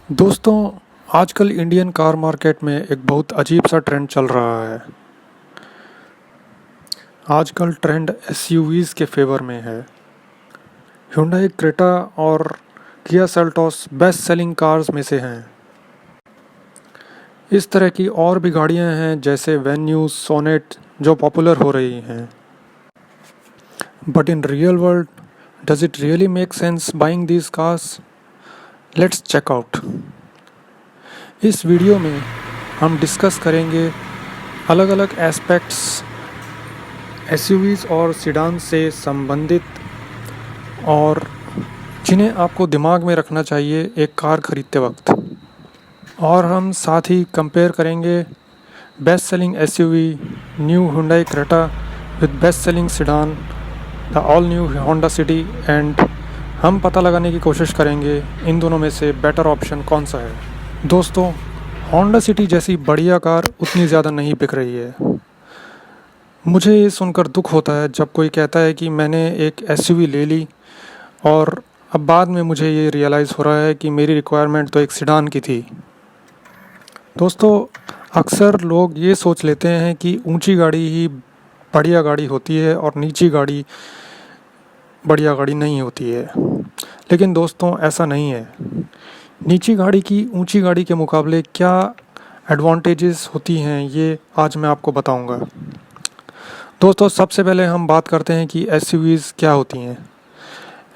दोस्तों, आजकल Indian car market में एक बहुत अजीब सा ट्रेंड चल रहा है। आजकल ट्रेंड एसयूवीज़ के फेवर में है। Hyundai क्रेटा और Kia Seltos best selling cars में से हैं। इस तरह की और भी गाड़ियां हैं जैसे वेन्यू, सोनेट जो पॉपुलर हो रही हैं। But in real world, does it really make sense buying these cars? Let's check out. इस वीडियो में हम डिस्कस करेंगे अलग अलग एस्पेक्ट्स एसयूवीज़ और सिडान से संबंधित और जिन्हें आपको दिमाग में रखना चाहिए एक कार खरीदते वक्त। और हम साथ ही कंपेयर करेंगे best selling SUV new Hyundai Creta with best selling sedan the all new Honda city and हम पता लगाने की कोशिश करेंगे इन दोनों में से बेटर ऑप्शन कौन सा है। दोस्तों, होंडा सिटी जैसी बढ़िया कार उतनी ज़्यादा नहीं बिक रही है। मुझे ये सुनकर दुख होता है जब कोई कहता है कि मैंने एक एसयूवी ले ली और अब बाद में मुझे ये रियलाइज़ हो रहा है कि मेरी रिक्वायरमेंट तो एक सिडान की थी। दोस्तों, अक्सर लोग ये सोच लेते हैं कि ऊंची गाड़ी ही बढ़िया गाड़ी होती है और नीची गाड़ी बढ़िया गाड़ी नहीं होती है। लेकिन दोस्तों, ऐसा नहीं है। नीची गाड़ी की ऊंची गाड़ी के मुकाबले क्या एडवांटेजेस होती हैं ये आज मैं आपको बताऊंगा। दोस्तों, सबसे पहले हम बात करते हैं कि एसयूवीज़ क्या होती हैं।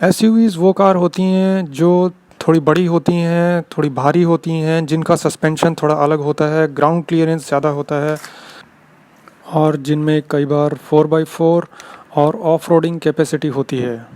एसयूवीज़ वो कार होती हैं जो थोड़ी बड़ी होती हैं, थोड़ी भारी होती हैं, जिनका सस्पेंशन थोड़ा अलग होता है, ग्राउंड क्लियरेंस ज़्यादा होता है और जिनमें कई बार 4x4 और ऑफ रोडिंग कैपेसिटी होती है।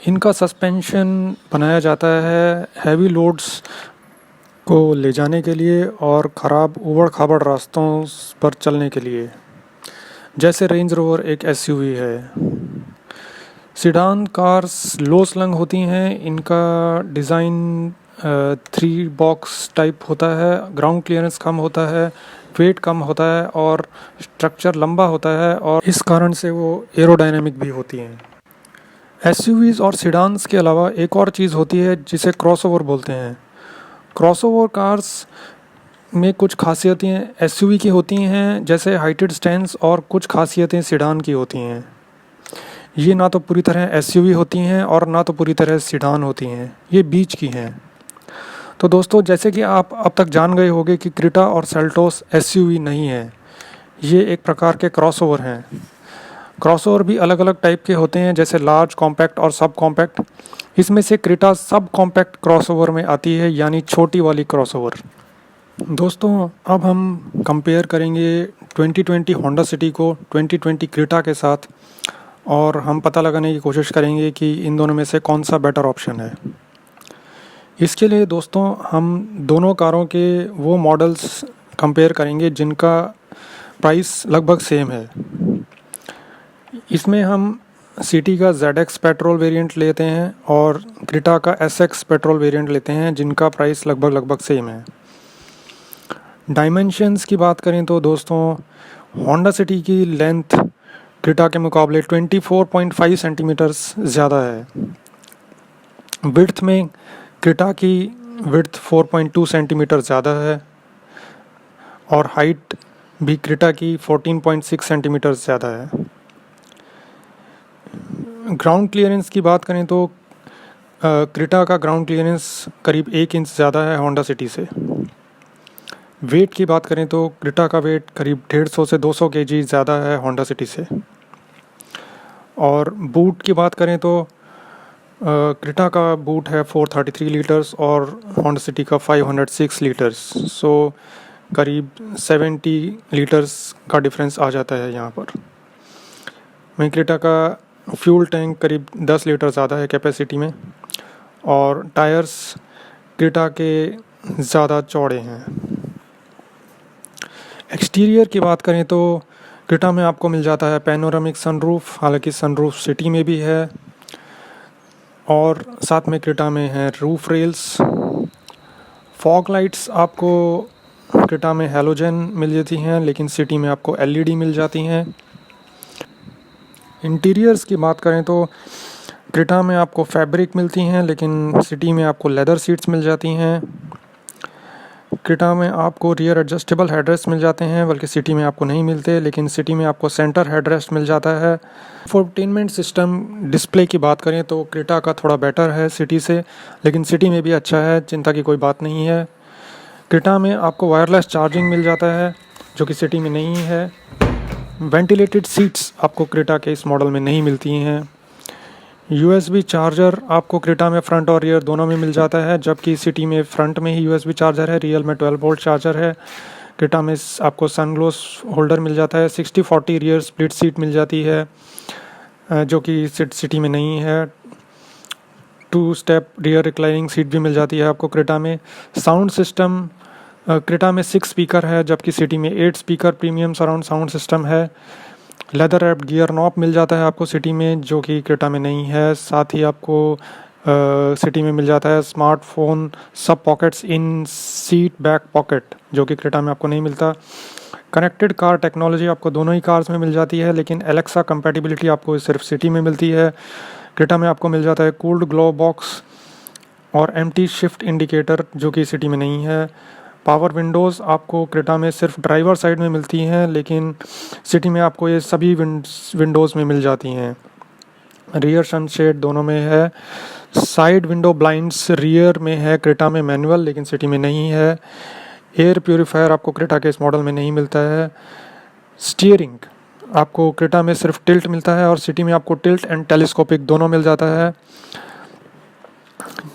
इनका सस्पेंशन बनाया जाता है हैवी लोड्स को ले जाने के लिए और ख़राब ऊबड़ खाबड़ रास्तों पर चलने के लिए। जैसे रेंज रोवर एक एसयूवी है। सिडान कार्स लो स्लंग होती हैं। इनका डिज़ाइन 3 बॉक्स टाइप होता है, ग्राउंड क्लियरेंस कम होता है, वेट कम होता है और स्ट्रक्चर लंबा होता है और इस कारण से वो एरोडायनेमिक भी होती हैं। एसयूवीज़ और सिडान्स के अलावा एक और चीज़ होती है जिसे क्रॉसओवर बोलते हैं। क्रॉसओवर कार्स में कुछ खासियतें एसयूवी की होती हैं जैसे हाइटेड स्टैंड्स और कुछ खासियतें सिडान की होती हैं। ये ना तो पूरी तरह एसयूवी होती हैं और ना तो पूरी तरह सिडान होती हैं, ये बीच की हैं। तो दोस्तों, जैसे कि आप अब तक जान गए होंगे कि क्रेटा और सेल्टोस एसयूवी नहीं है, ये एक प्रकार के क्रॉसओवर हैं। क्रॉसओवर भी अलग अलग टाइप के होते हैं जैसे लार्ज, कॉम्पैक्ट और सब कॉम्पैक्ट। इसमें से क्रेटा सब कॉम्पैक्ट क्रॉसओवर में आती है, यानी छोटी वाली क्रॉसओवर। दोस्तों, अब हम कंपेयर करेंगे 2020 होंडा सिटी को 2020 क्रेटा के साथ और हम पता लगाने की कोशिश करेंगे कि इन दोनों में से कौन सा बेटर ऑप्शन है। इसके लिए दोस्तों, हम दोनों कारों के वो मॉडल्स कंपेयर करेंगे जिनका प्राइस लगभग सेम है। इसमें हम सिटी का ZX पेट्रोल वेरिएंट लेते हैं और क्रेटा का SX पेट्रोल वेरिएंट लेते हैं जिनका प्राइस लगभग सेम है। डायमेंशंस की बात करें तो दोस्तों, होंडा सिटी की लेंथ क्रेटा के मुकाबले 24.5 सेंटीमीटर्स ज़्यादा है। विड्थ में क्रेटा की विड्थ 4.2 सेंटीमीटर ज़्यादा है और हाइट भी क्रेटा की 14.6 सेंटीमीटर ज़्यादा है। ग्राउंड क्लियरेंस की बात करें तो क्रेटा का ग्राउंड क्लियरेंस करीब 1 इंच ज़्यादा है होंडा सिटी से। वेट की बात करें तो क्रेटा का वेट करीब 150 से 200 केजी ज़्यादा है होंडा सिटी से। और बूट की बात करें तो क्रेटा का बूट है 433 लीटर्स और होंडा सिटी का 506 लीटर्स। सो करीब 70 लीटर्स का डिफरेंस आ जाता है यहाँ पर। वहीं क्रेटा का फ्यूल टैंक करीब 10 लीटर ज़्यादा है कैपेसिटी में और टायर्स क्रेटा के ज़्यादा चौड़े हैं। एक्सटीरियर की बात करें तो क्रेटा में आपको मिल जाता है पैनोरामिक सनरूफ, हालांकि सनरूफ सिटी में भी है और साथ में क्रेटा में है रूफ रेल्स। फॉग लाइट्स आपको क्रेटा में हैलोजन मिल जाती हैं, लेकिन सिटी में आपको LED मिल जाती हैं। इंटीरियर्स की बात करें तो क्रेटा में आपको फैब्रिक मिलती हैं, लेकिन सिटी में आपको लेदर सीट्स मिल जाती हैं। क्रेटा में आपको रियर एडजस्टेबल हेडरेस्ट मिल जाते हैं, बल्कि सिटी में आपको नहीं मिलते, लेकिन सिटी में आपको सेंटर हेडरेस्ट मिल जाता है। इंफोटेनमेंट सिस्टम डिस्प्ले की बात करें तो क्रेटा का थोड़ा बेटर है सिटी से, लेकिन सिटी में भी अच्छा है, चिंता की कोई बात नहीं है। क्रेटा में आपको वायरलेस चार्जिंग मिल जाता है, जो कि सिटी में नहीं है। वेंटिलेटेड सीट्स आपको क्रेटा के इस मॉडल में नहीं मिलती हैं। USB चार्जर आपको क्रेटा में फ्रंट और रियर दोनों में मिल जाता है, जबकि सिटी में फ्रंट में ही USB चार्जर है, रियर में 12 वोल्ट चार्जर है। क्रेटा में आपको सनग्लास होल्डर मिल जाता है। 60-40 रियर स्प्लिट सीट मिल जाती है, जो कि सिटी में नहीं है। 2 स्टेप रियर रिक्लाइनिंग सीट भी मिल जाती है आपको क्रेटा में। साउंड सिस्टम क्रेटा में 6 स्पीकर है, जबकि सिटी में 8 speaker premium surround sound system है। लेदर रैप्ड गियर नॉब मिल जाता है आपको सिटी में, जो कि क्रेटा में नहीं है। साथ ही आपको सिटी में मिल जाता है स्मार्टफोन सब पॉकेट्स इन सीट बैक पॉकेट, जो कि क्रेटा में आपको नहीं मिलता। कनेक्टेड कार टेक्नोलॉजी आपको दोनों ही कार्स में मिल जाती है, लेकिन एलेक्सा कंपैटिबिलिटी आपको सिर्फ सिटी में मिलती है। क्रेटा में आपको मिल जाता है कूल्ड ग्लो बॉक्स और एम्प्टी शिफ्ट इंडिकेटर, जो कि सिटी में नहीं है। पावर विंडोज़ आपको क्रेटा में सिर्फ ड्राइवर साइड में मिलती हैं, लेकिन सिटी में आपको ये सभी विंडोज़ में मिल जाती हैं। रियर सनशेड दोनों में है। साइड विंडो ब्लाइंड्स रियर में है क्रेटा में मैनुअल, लेकिन सिटी में नहीं है। एयर प्योरीफायर आपको क्रेटा के इस मॉडल में नहीं मिलता है। स्टीयरिंग आपको क्रेटा में सिर्फ टिल्ट मिलता है, और सिटी में आपको टिल्ट एंड टेलीस्कोपिक दोनों मिल जाता है।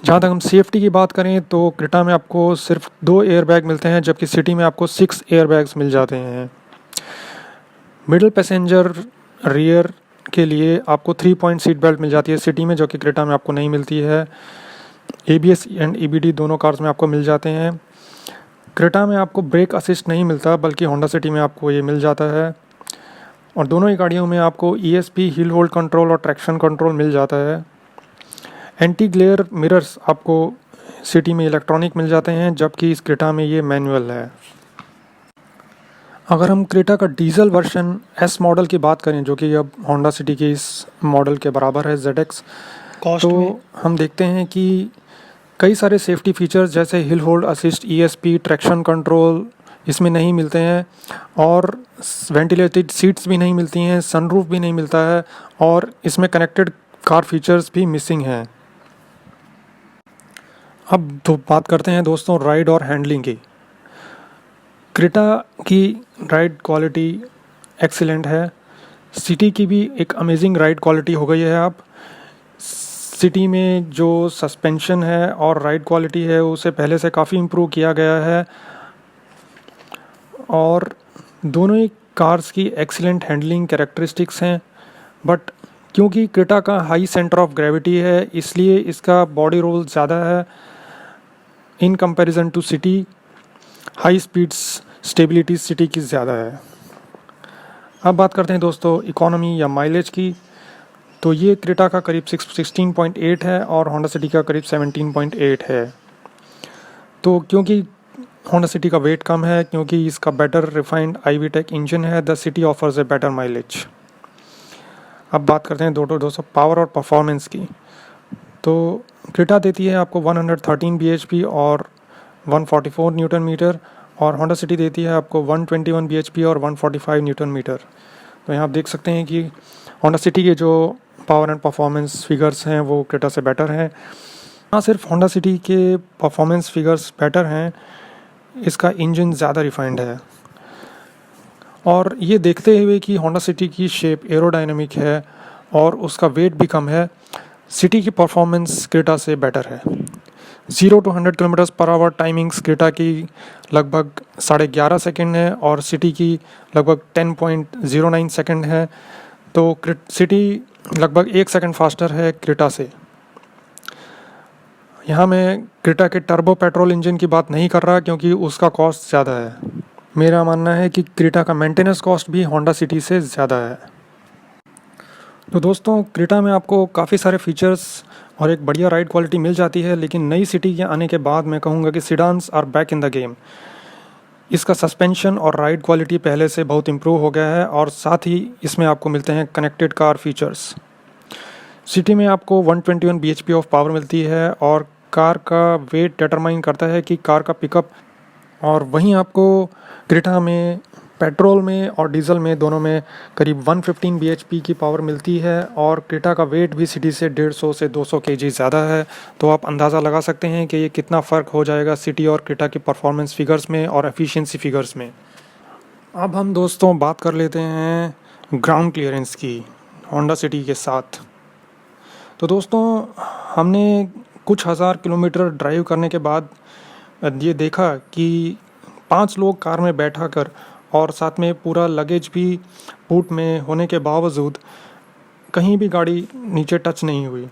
जहाँ तक हम सेफ्टी की बात करें तो क्रेटा में आपको सिर्फ 2 एयरबैग मिलते हैं, जबकि सिटी में आपको 6 एयरबैग्स मिल जाते हैं। मिडिल पैसेंजर रियर के लिए आपको 3 पॉइंट सीट बेल्ट मिल जाती है सिटी में, जो कि क्रेटा में आपको नहीं मिलती है। ABS एंड EBD दोनों कार्स में आपको मिल जाते हैं। क्रेटा में आपको ब्रेक असिस्ट नहीं मिलता, बल्कि होंडा सिटी में आपको ये मिल जाता है। और दोनों ही गाड़ियों में आपको ESP हिल होल्ड कंट्रोल और ट्रैक्शन कंट्रोल मिल जाता है। एंटी ग्लेयर मिरर्स आपको सिटी में इलेक्ट्रॉनिक मिल जाते हैं, जबकि इस क्रेटा में ये मैनुअल है। अगर हम क्रेटा का डीजल वर्जन S मॉडल की बात करें, जो कि अब होंडा सिटी के इस मॉडल के बराबर है ZX, तो हम देखते हैं कि कई सारे सेफ्टी फीचर्स जैसे hill hold assist, ESP, traction control इसमें नहीं मिलते हैं, और वेंटिलेटेड सीट्स भी नहीं मिलती हैं, सनरूफ भी नहीं मिलता है, और इसमें कनेक्टेड कार फीचर्स भी मिसिंग हैं। अब तो बात करते हैं दोस्तों राइड और हैंडलिंग की। क्रेटा की राइड क्वालिटी एक्सीलेंट है। सिटी की भी एक अमेजिंग राइड क्वालिटी हो गई है। अब सिटी में जो सस्पेंशन है और राइड क्वालिटी है उसे पहले से काफ़ी इम्प्रूव किया गया है, और दोनों ही कार्स की एक्सीलेंट हैंडलिंग कैरेक्टरिस्टिक्स हैं। बट क्योंकि क्रेटा का हाई सेंटर ऑफ ग्रेविटी है, इसलिए इसका बॉडी रोल ज़्यादा है in comparison to City. High speeds stability City की ज़्यादा है। अब बात करते हैं दोस्तों इकोनॉमी या माइलेज की। तो ये क्रेटा का करीब 16.8 है और होंडा सिटी का करीब 17.8 है। तो क्योंकि होंडा सिटी का वेट कम है, क्योंकि इसका बेटर रिफाइंड IVTEC इंजन है, the city offers a better mileage. अब बात करते हैं दोस्तों पावर और परफॉर्मेंस की। तो क्रेटा देती है आपको 113 bhp और 144 न्यूटन मीटर, और होंडा सिटी देती है आपको 121 bhp और 145 न्यूटन मीटर। तो यहाँ आप देख सकते हैं कि होंडा सिटी के जो पावर एंड परफॉर्मेंस फिगर्स हैं वो क्रेटा से बेटर हैं। हाँ, सिर्फ होंडा सिटी के परफॉर्मेंस फिगर्स बेटर हैं, इसका इंजन ज़्यादा रिफाइंड है। और ये देखते हुए कि होंडा सिटी की शेप एरोडायनामिक है और उसका वेट भी कम है, सिटी की परफॉर्मेंस क्रेटा से बेटर है। 0 to 100 km/h टाइमिंग्स क्रेटा की लगभग 11.5 सेकेंड है और सिटी की लगभग 10.09 सेकेंड है। तो सिटी लगभग 1 सेकेंड फास्टर है क्रेटा से। यहाँ मैं क्रेटा के टर्बो पेट्रोल इंजन की बात नहीं कर रहा, क्योंकि उसका कॉस्ट ज़्यादा है। मेरा मानना है कि क्रेटा का मेंटेनेंस कॉस्ट भी होंडा सिटी से ज़्यादा है। तो दोस्तों क्रेटा में आपको काफ़ी सारे फीचर्स और एक बढ़िया राइड क्वालिटी मिल जाती है, लेकिन नई सिटी के आने के बाद मैं कहूँगा कि sedans are back in the game. इसका सस्पेंशन और राइड क्वालिटी पहले से बहुत इम्प्रूव हो गया है, और साथ ही इसमें आपको मिलते हैं कनेक्टेड कार फीचर्स। सिटी में आपको 121 bhp ऑफ पावर मिलती है और कार का वेट डिटरमाइन करता है कि कार का पिकअप। और वहीं आपको क्रेटा में पेट्रोल में और डीजल में दोनों में करीब 115 bhp की पावर मिलती है और क्रेटा का वेट भी सिटी से 150 से 200 kg ज़्यादा है। तो आप अंदाज़ा लगा सकते हैं कि ये कितना फ़र्क हो जाएगा सिटी और क्रेटा की परफॉर्मेंस फिगर्स में और एफिशिएंसी फिगर्स में। अब हम दोस्तों बात कर लेते हैं ग्राउंड क्लियरेंस की होंडा सिटी के साथ। तो दोस्तों हमने कुछ हज़ार किलोमीटर ड्राइव करने के बाद ये देखा कि 5 लोग कार में बैठा कर और साथ में पूरा लगेज भी बूट में होने के बावजूद कहीं भी गाड़ी नीचे टच नहीं हुई।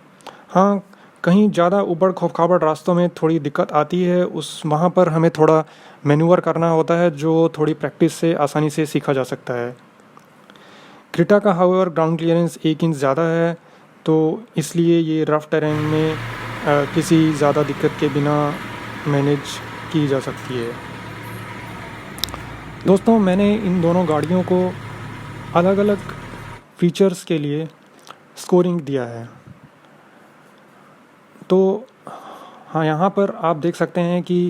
हाँ, कहीं ज़्यादा ऊबड़ खाबड़ रास्तों में थोड़ी दिक्कत आती है, वहाँ पर हमें थोड़ा मैन्यूवर करना होता है जो थोड़ी प्रैक्टिस से आसानी से सीखा जा सकता है। क्रेटा का हाउएवर ग्राउंड क्लियरेंस 1 इंच ज़्यादा है, तो इसलिए ये रफ़ टेरेन में किसी ज़्यादा दिक्कत के बिना मैनेज की जा सकती है। दोस्तों मैंने इन दोनों गाड़ियों को अलग अलग फीचर्स के लिए स्कोरिंग दिया है। तो हाँ, यहाँ पर आप देख सकते हैं कि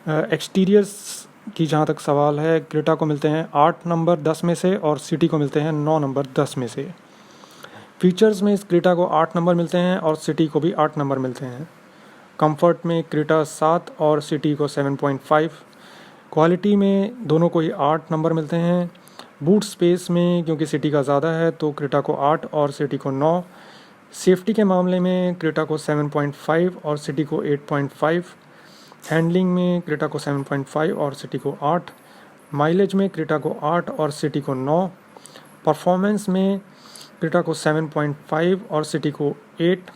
एक्सटीरियर्स की जहाँ तक सवाल है, क्रेटा को मिलते हैं 8 नंबर 10 में से और सिटी को मिलते हैं 9 नंबर 10 में से। फीचर्स में इस क्रेटा को 8 नंबर मिलते हैं और सिटी को भी 8 नंबर मिलते हैं। कंफर्ट में क्रेटा 7 और सिटी को 7.5। क्वालिटी में दोनों को ही 8 नंबर मिलते हैं। बूट स्पेस में क्योंकि सिटी का ज़्यादा है तो क्रेटा को 8 और सिटी को 9। सेफ्टी के मामले में क्रेटा को 7.5 और सिटी को 8.5। हैंडलिंग में क्रेटा को 7.5 और सिटी को 8। माइलेज में क्रेटा को 8 और सिटी को 9। परफॉर्मेंस में क्रेटा को 7.5 और सिटी को 8।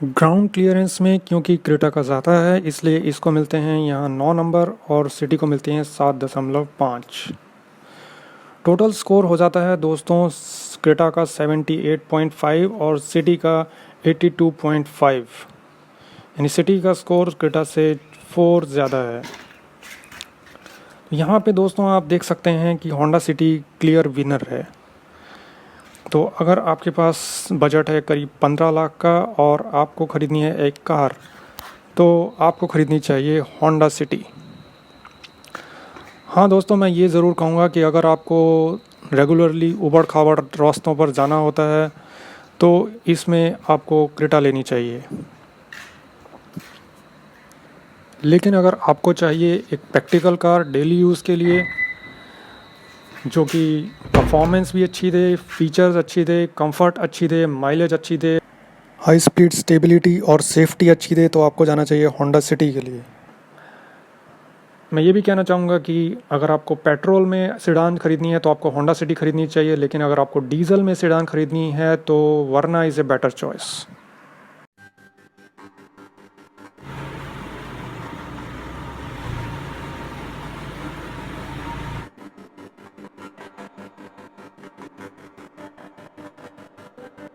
ग्राउंड क्लियरेंस में क्योंकि क्रेटा का ज़्यादा है इसलिए इसको मिलते हैं यहाँ 9 नंबर और सिटी को मिलते हैं 7.5। टोटल स्कोर हो जाता है दोस्तों क्रेटा का 78.5 और सिटी का 82.5, यानी सिटी का स्कोर क्रेटा से 4 ज़्यादा है। यहाँ पे दोस्तों आप देख सकते हैं कि होंडा सिटी क्लियर विनर है। तो अगर आपके पास बजट है करीब 15 लाख का और आपको ख़रीदनी है एक कार, तो आपको ख़रीदनी चाहिए होंडा सिटी। हाँ दोस्तों, मैं ये ज़रूर कहूँगा कि अगर आपको रेगुलरली ऊबड़ खाबड़ रास्तों पर जाना होता है तो इसमें आपको क्रेटा लेनी चाहिए। लेकिन अगर आपको चाहिए एक प्रैक्टिकल कार डेली यूज़ के लिए जो कि परफॉर्मेंस भी अच्छी दे, फीचर्स अच्छी दे, कंफर्ट अच्छी दे, माइलेज अच्छी दे, हाई स्पीड स्टेबिलिटी और सेफ्टी अच्छी दे, तो आपको जाना चाहिए होंडा सिटी के लिए। मैं ये भी कहना चाहूँगा कि अगर आपको पेट्रोल में सेडान ख़रीदनी है तो आपको होंडा सिटी ख़रीदनी चाहिए, लेकिन अगर आपको डीजल में सेडान ख़रीदनी है तो वर्ना इज़ ए बेटर चॉइस।